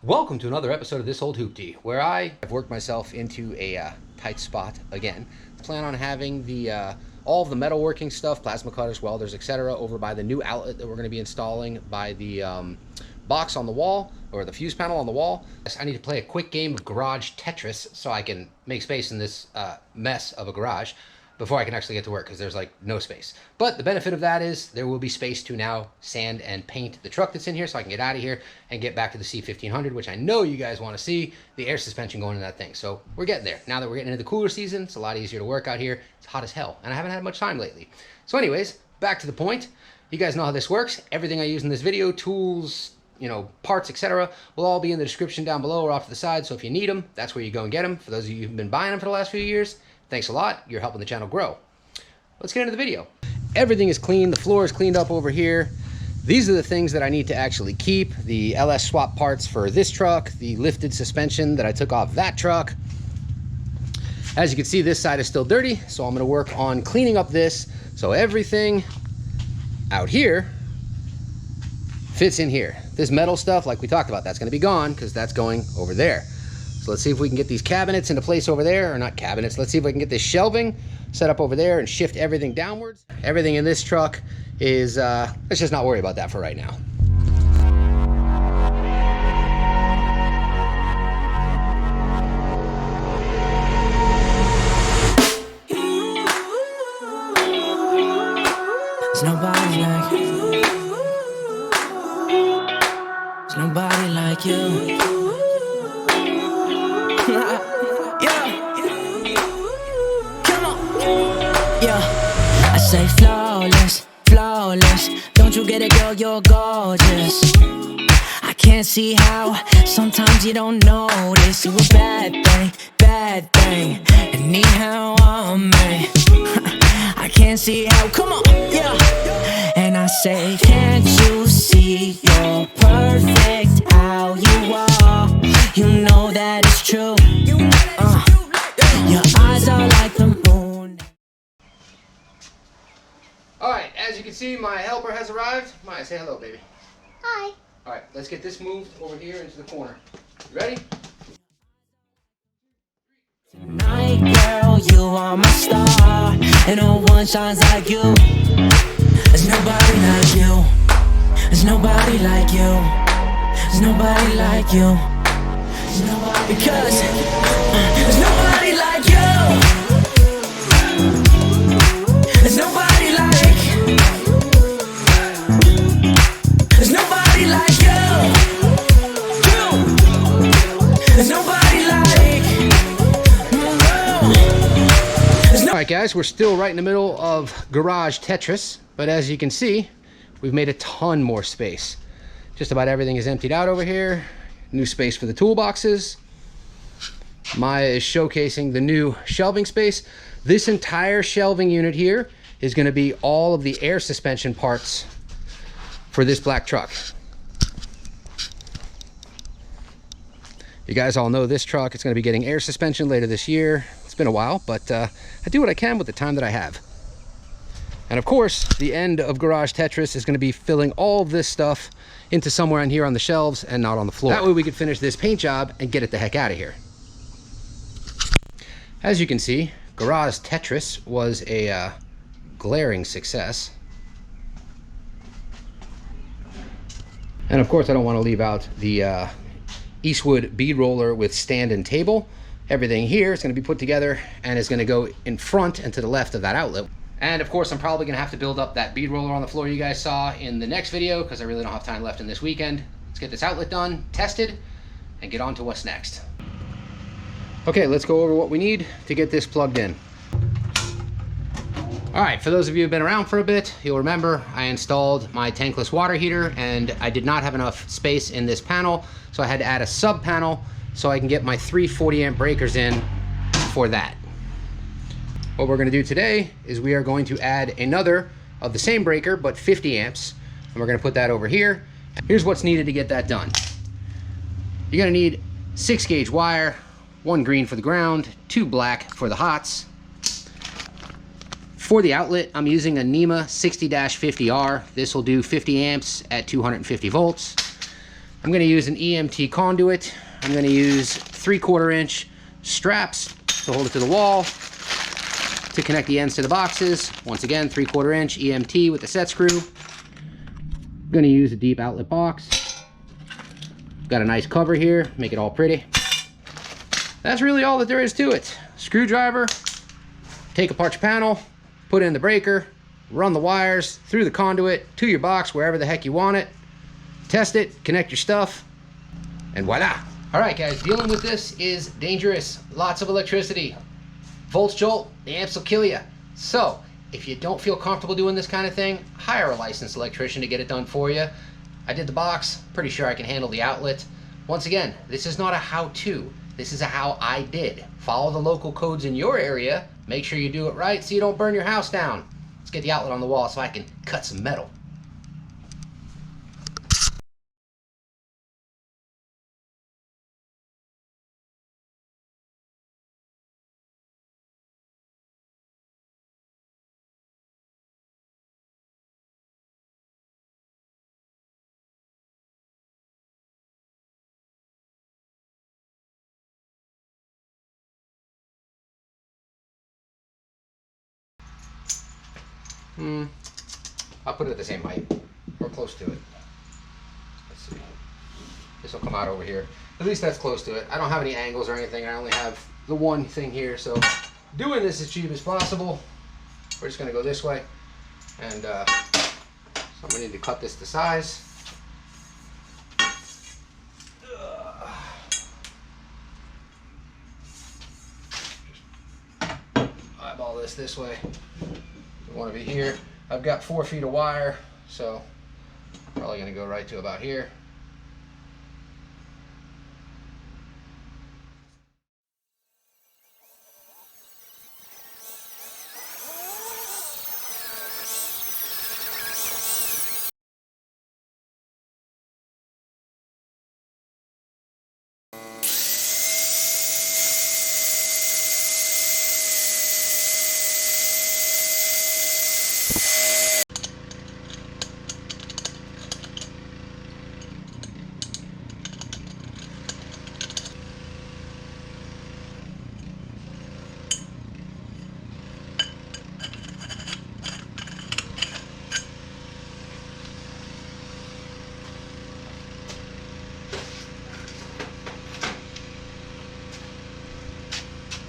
Welcome to another episode of This Old Hooptie, where I have worked myself into a tight spot again. Plan on having the all of the metalworking stuff, plasma cutters, welders, etc., over by the new outlet that we're going to be installing by the box on the wall, or the fuse panel on the wall. I need to play a quick game of garage Tetris so I can make space in this mess of a garage before I can actually get to work, because there's like no space. But the benefit of that is there will be space to now sand and paint the truck that's in here so I can get out of here and get back to the C1500, which I know you guys want to see, the air suspension going in that thing. So we're getting there. Now that we're getting into the cooler season, it's a lot easier to work out here. It's hot as hell, and I haven't had much time lately. So anyways, back to the point. You guys know how this works. Everything I use in this video, tools, you know, parts, etc., will all be in the description down below or off to the side. So if you need them, that's where you go and get them. For those of you who've been buying them for the last few years, thanks a lot. You're helping the channel grow. Let's get into the video. Everything is clean. The floor is cleaned up over here. These are the things that I need to actually keep. The LS swap parts for this truck, the lifted suspension that I took off that truck. As you can see, this side is still dirty, so I'm going to work on cleaning up this so everything out here fits in here. This metal stuff, like we talked about, that's going to be gone because that's going over there. So let's see if we can get these cabinets into place over there, or not cabinets. Let's see if I can get this shelving set up over there and shift everything downwards. Everything in this truck is, let's just not worry about that for right now. There's nobody like you. There's nobody like you. I say flawless, flawless. Don't you get it, girl, you're gorgeous. I can't see how sometimes you don't notice. You a bad thing. Anyhow, I'm me. I can't see how, come on, yeah. And I say, can't you see you're perfect how you are? You know that it's true. Your eyes are like the moon. Alright, as you can see, my helper has arrived. Maya, say hello, baby. Hi. Alright, let's get this moved over here into the corner. You ready? Tonight, girl, you are my star, and no one shines like you. There's nobody like you. There's nobody like you. There's nobody like you. There's nobody, because there's nobody like you. There's nobody like. There's nobody like you. There's nobody like. Alright guys, we're still right in the middle of garage Tetris, but as you can see, we've made a ton more space. Just about everything is emptied out over here. New space for the toolboxes. Maya is showcasing the new shelving space. This entire shelving unit here is going to be all of the air suspension parts for this black truck. You guys all know this truck. It's going to be getting air suspension later this year. It's been a while, but I do what I can with the time that I have. And of course, the end of Garage Tetris is going to be filling all of this stuff into somewhere in here on the shelves and not on the floor. That way we could finish this paint job and get it the heck out of here. As you can see, Garage Tetris was a glaring success. And of course, I don't want to leave out the Eastwood bead roller with stand and table. Everything here is going to be put together and is going to go in front and to the left of that outlet. And of course, I'm probably going to have to build up that bead roller on the floor you guys saw in the next video, because I really don't have time left in this weekend. Let's get this outlet done, tested, and get on to what's next. Okay, let's go over what we need to get this plugged in. All right, for those of you who've been around for a bit, you'll remember I installed my tankless water heater, and I did not have enough space in this panel, so I had to add a sub panel so I can get my 3 40-amp breakers in for that. What we're going to do today is we are going to add another of the same breaker, but 50 amps, and we're going to put that over here. Here's what's needed to get that done. You're going to need 6-gauge wire, 1 green for the ground, 2 black for the hots. For the outlet, I'm using a NEMA 60-50R. This will do 50 amps at 250 volts. I'm gonna use an EMT conduit. I'm gonna use 3/4 inch straps to hold it to the wall, to connect the ends to the boxes. Once again, 3/4 inch EMT with the set screw. I'm gonna use a deep outlet box. Got a nice cover here, make it all pretty. That's really all that there is to it. Screwdriver, take apart your panel, put in the breaker, run the wires through the conduit to your box, wherever the heck you want it. Test it, connect your stuff, and voila. All right, guys, dealing with this is dangerous. Lots of electricity. Volts jolt, the amps will kill you. So, if you don't feel comfortable doing this kind of thing, hire a licensed electrician to get it done for you. I did the box, pretty sure I can handle the outlet. Once again, this is not a how-to. This is a how I did. Follow the local codes in your area, make sure you do it right so you don't burn your house down. Let's get the outlet on the wall so I can cut some metal. I'll put it at the same height, or close to it. Let's see. This will come out over here. At least that's close to it. I don't have any angles or anything. I only have the one thing here, so doing this as cheap as possible. We're just gonna go this way, and so I'm gonna need to cut this to size. Just eyeball this way. We want to be here. I've got 4 feet of wire, so probably going to go right to about here.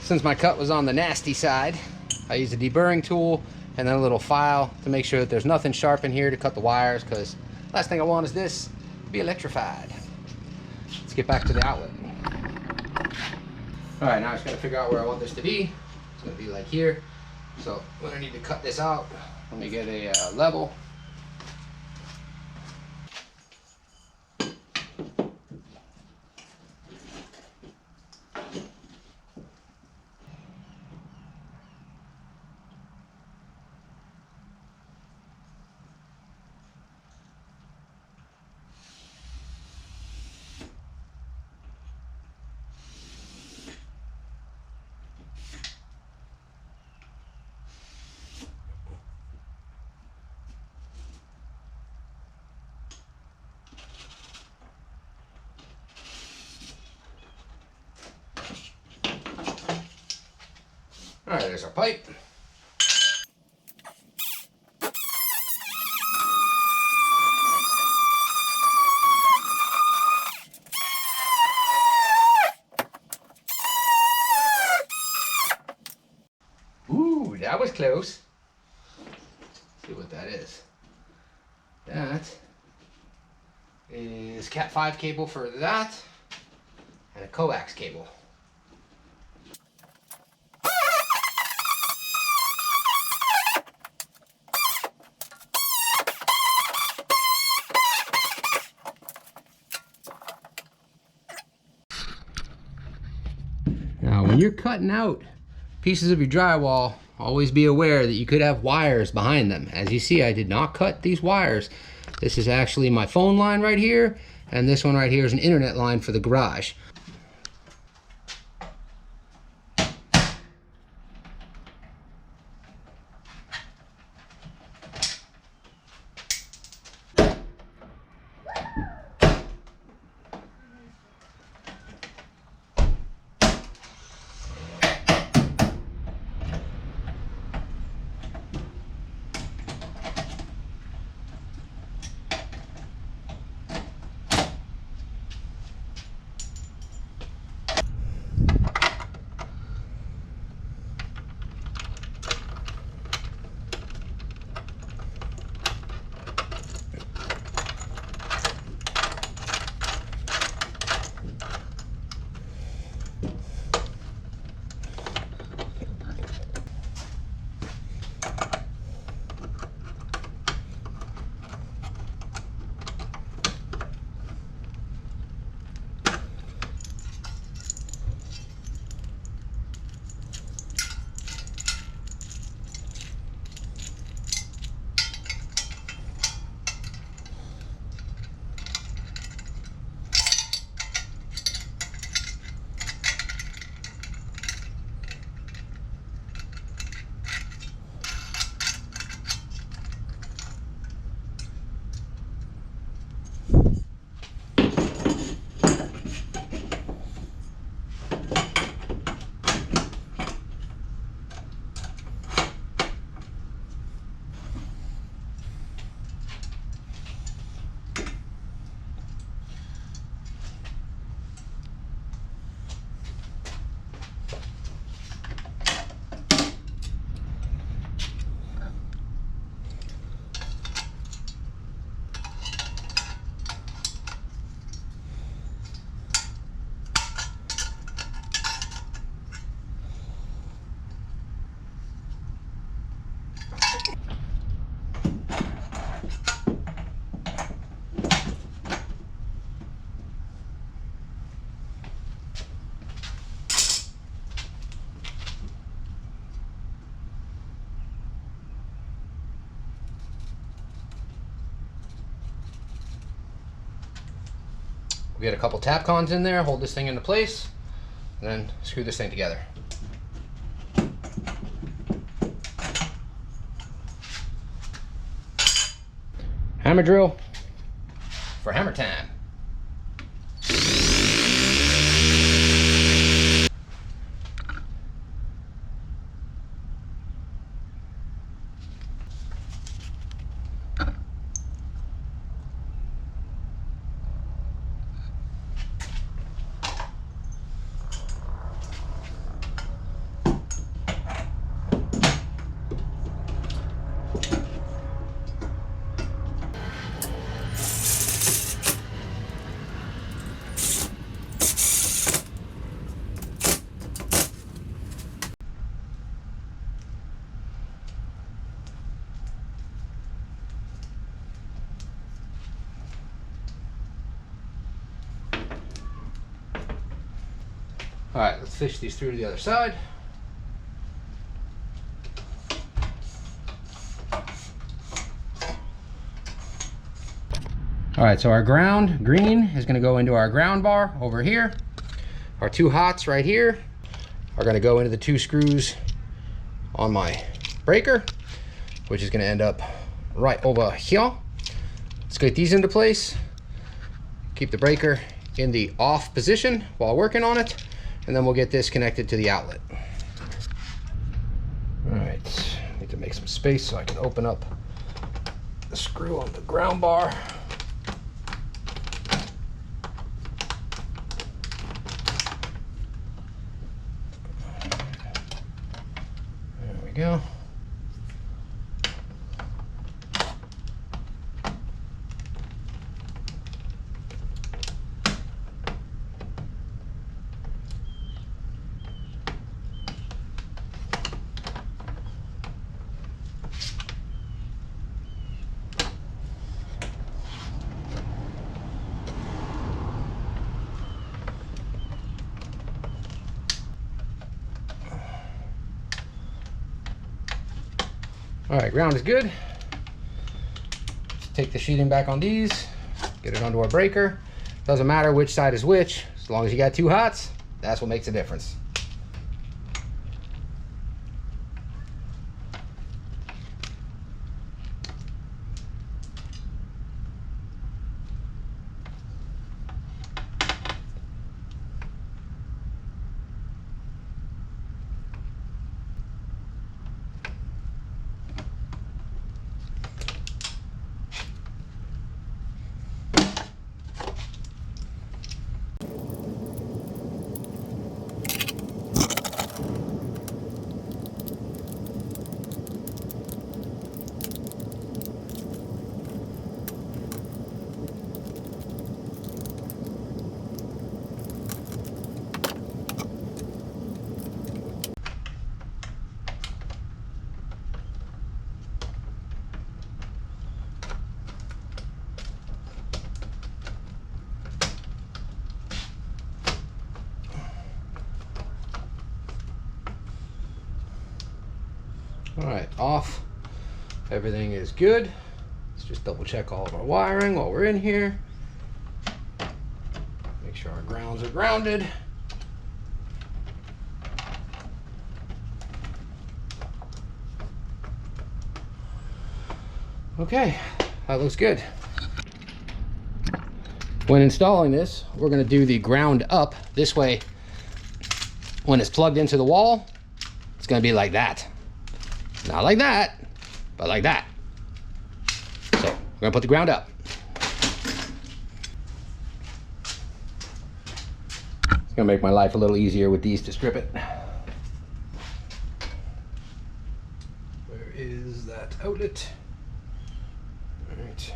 Since my cut was on the nasty side, I used a deburring tool and then a little file to make sure that there's nothing sharp in here to cut the wires, because last thing I want is this to be electrified. Let's get back to the outlet. All right, now I just gotta figure out where I want this to be. It's gonna be like here. So when I need to cut this out, let me get a level. All right, there's our pipe. Ooh, that was close. Let's see what that is. That is Cat 5 cable for that, and a coax cable. Now, when you're cutting out pieces of your drywall, always be aware that you could have wires behind them. As you see, I did not cut these wires. This is actually my phone line right here, and this one right here is an internet line for the garage. We'll get a couple tap cons in there, hold this thing into place, and then screw this thing together. Hammer drill for hammer time. All right, let's fish these through to the other side. All right, so our ground green is gonna go into our ground bar over here. Our two hots right here are gonna go into the two screws on my breaker, which is gonna end up right over here. Let's get these into place. Keep the breaker in the off position while working on it. And then we'll get this connected to the outlet. All right, need to make some space so I can open up the screw on the ground bar. There we go. All right, ground is good. Let's take the sheeting back on these, get it onto our breaker. Doesn't matter which side is which, as long as you got two hots, that's what makes a difference. All right, off. Everything is good. Let's just double check all of our wiring while we're in here. Make sure our grounds are grounded. Okay, that looks good. When installing this, we're gonna do the ground up. This way, when it's plugged into the wall, it's gonna be like that. Not like that, but like that. So we're gonna put the ground up. It's gonna make my life a little easier with these to strip it. Where is that outlet? All right.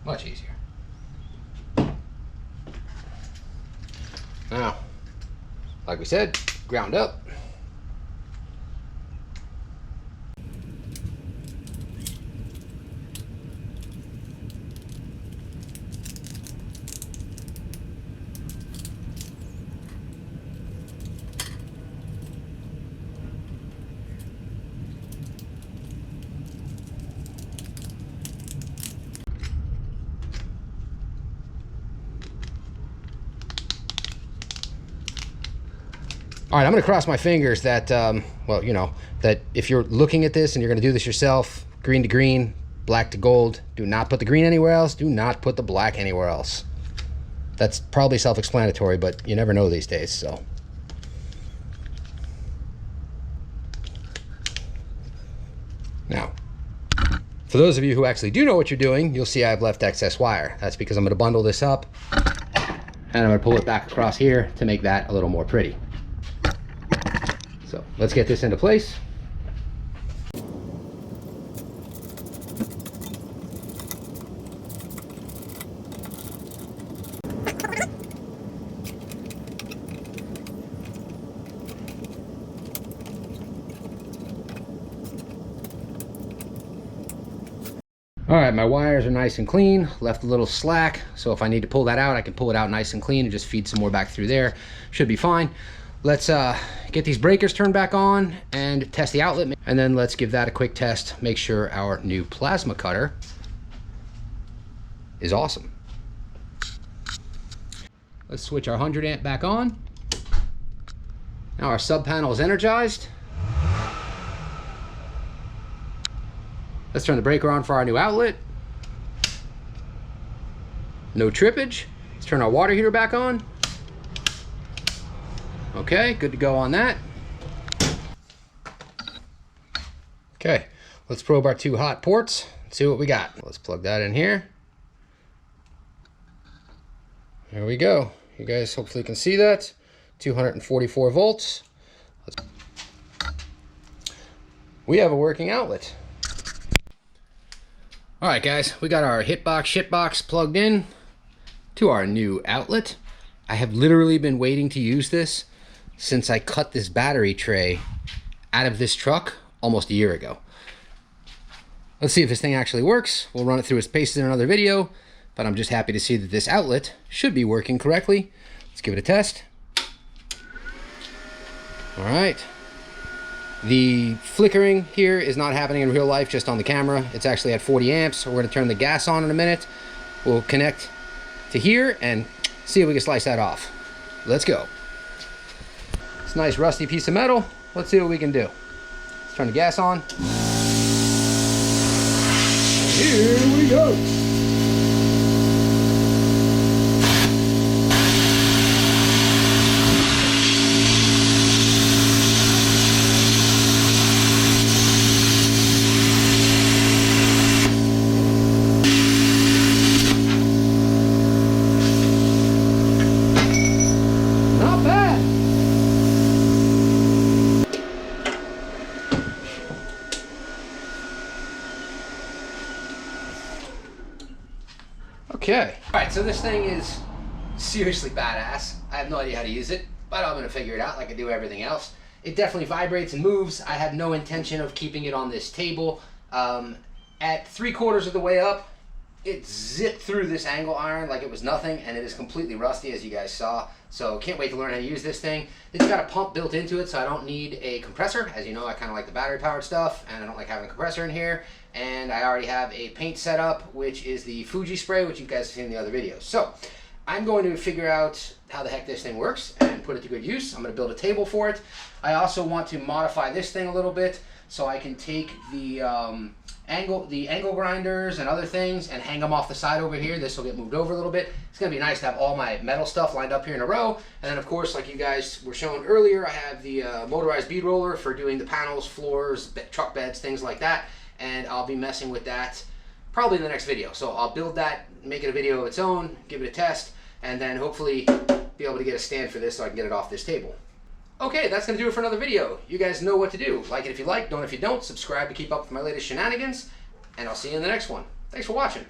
Much easier. Now, like we said, ground up. All right, I'm gonna cross my fingers that, well, you know, that if you're looking at this and you're gonna do this yourself, green to green, black to gold, do not put the green anywhere else, do not put the black anywhere else. That's probably self-explanatory, but you never know these days, so. Now, for those of you who actually do know what you're doing, you'll see I've left excess wire. That's because I'm gonna bundle this up and I'm gonna pull it back across here to make that a little more pretty. So let's get this into place. All right, my wires are nice and clean, left a little slack, so if I need to pull that out, I can pull it out nice and clean and just feed some more back through there. Should be fine. Let's get these breakers turned back on and test the outlet, and then let's give that a quick test, make sure our new plasma cutter is awesome. Let's switch our 100 amp back on. Now our sub panel is energized. Let's turn the breaker on for our new outlet. No trippage. Let's turn our water heater back on. Okay, good to go on that. Okay, let's probe our two hot ports and see what we got. Let's plug that in here. There we go. You guys hopefully can see that. 244 volts. We have a working outlet. All right, guys, we got our HITBOX shitbox plugged in to our new outlet. I have literally been waiting to use this since I cut this battery tray out of this truck almost a year ago. Let's see if this thing actually works. We'll run it through its paces in another video, but I'm just happy to see that this outlet should be working correctly. Let's give it a test. All right. The flickering here is not happening in real life, just on the camera. It's actually at 40 amps, so we're gonna turn the gas on in a minute. We'll connect to here and see if we can slice that off. Let's go. It's a nice rusty piece of metal. Let's see what we can do. Let's turn the gas on. Here we go. Okay. All right, so this thing is seriously badass. I have no idea how to use it, but I'm gonna figure it out like I do everything else. It definitely vibrates and moves. I had no intention of keeping it on this table. At 3/4 of the way up, it zipped through this angle iron like it was nothing, and it is completely rusty, as you guys saw. So can't wait to learn how to use this thing. It's got a pump built into it, so I don't need a compressor. As you know, I kind of like the battery powered stuff, and I don't like having a compressor in here. And I already have a paint setup, which is the Fuji spray, which you guys have seen in the other videos. So I'm going to figure out how the heck this thing works and put it to good use. I'm going to build a table for it. I also want to modify this thing a little bit so I can take the angle grinders and other things and hang them off the side over here. This will get moved over a little bit. It's going to be nice to have all my metal stuff lined up here in a row. And then, of course, like you guys were shown earlier, I have the motorized bead roller for doing the panels, floors, truck beds, things like that. And I'll be messing with that probably in the next video. So I'll build that, make it a video of its own, give it a test, and then hopefully be able to get a stand for this so I can get it off this table. Okay, that's going to do it for another video. You guys know what to do. Like it if you like, don't if you don't. Subscribe to keep up with my latest shenanigans, and I'll see you in the next one. Thanks for watching.